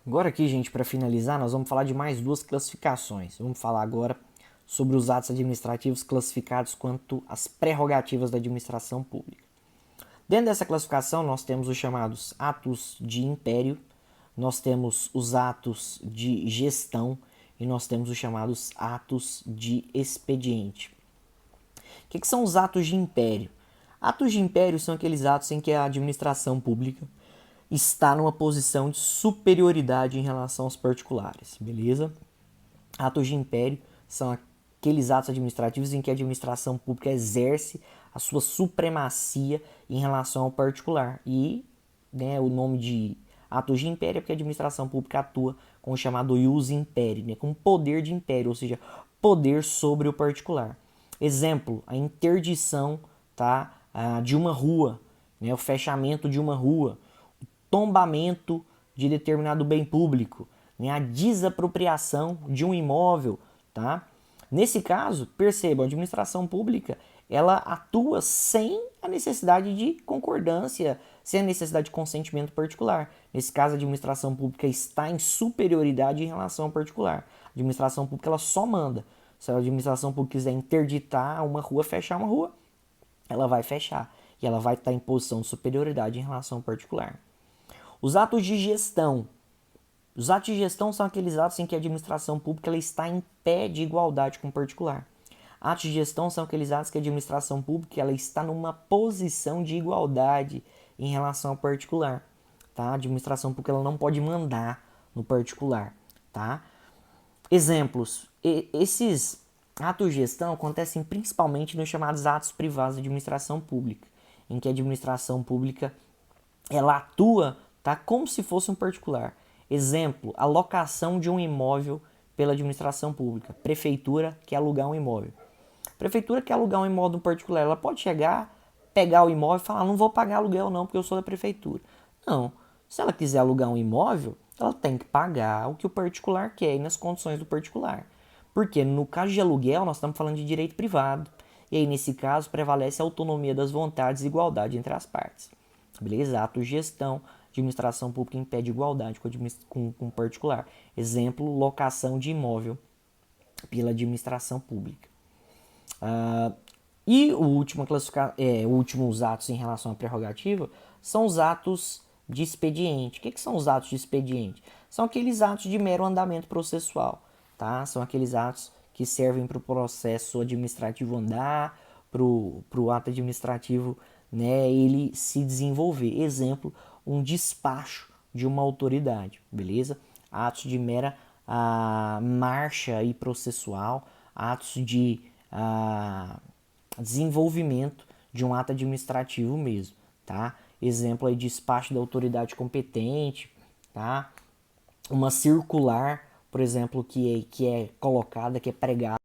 Agora aqui, gente, para finalizar, nós vamos falar de mais duas classificações. Vamos falar agora sobre os atos administrativos classificados quanto às prerrogativas da administração pública. Dentro dessa classificação, nós temos os chamados atos de império, nós temos os atos de gestão e nós temos os chamados atos de expediente. O que são os atos de império? Atos de império são aqueles atos em que a administração pública está numa posição de superioridade em relação aos particulares, beleza? Atos de império são aqueles atos administrativos em que a administração pública exerce a sua supremacia em relação ao particular. E o nome de atos de império é porque a administração pública atua com o chamado ius imperi, com poder de império, ou seja, poder sobre o particular. Exemplo, a interdição de uma rua, o fechamento de uma rua, tombamento de determinado bem público, a desapropriação de um imóvel, tá? Nesse caso, percebam, a administração pública ela atua sem a necessidade de concordância, sem a necessidade de consentimento particular. Nesse caso, a administração pública está em superioridade em relação ao particular. A administração pública ela só manda. Se a administração pública quiser interditar uma rua, fechar uma rua, ela vai fechar. E ela vai estar em posição de superioridade em relação ao particular. Os atos de gestão. Os atos de gestão são aqueles atos em que a administração pública ela está em pé de igualdade com o particular. Atos de gestão são aqueles atos que a administração pública ela está numa posição de igualdade em relação ao particular. Tá? A administração pública ela não pode mandar no particular. Tá? Exemplos. Esses atos de gestão acontecem principalmente nos chamados atos privados da administração pública, em que a administração pública ela atua como se fosse um particular. Exemplo, a locação de um imóvel pela administração pública. Prefeitura quer alugar um imóvel. Prefeitura quer alugar um imóvel particular. Ela pode chegar, pegar o imóvel e falar, não vou pagar aluguel não, porque eu sou da prefeitura. Não. Se ela quiser alugar um imóvel, ela tem que pagar o que o particular quer e nas condições do particular. Porque no caso de aluguel, nós estamos falando de direito privado. E aí, nesse caso, prevalece a autonomia das vontades e igualdade entre as partes. Beleza? Atos de gestão, administração pública impede igualdade com o particular. Exemplo, locação de imóvel pela administração pública. E últimos atos em relação à prerrogativa são os atos de expediente. O que são os atos de expediente? São aqueles atos de mero andamento processual. Tá? São aqueles atos que servem para o processo administrativo andar, para o ato administrativo ele se desenvolver. Exemplo, um despacho de uma autoridade, beleza? Atos de mera marcha e processual, atos de desenvolvimento de um ato administrativo mesmo, tá? Exemplo aí, despacho da autoridade competente, tá? Uma circular, por exemplo, que é colocada, que é pregada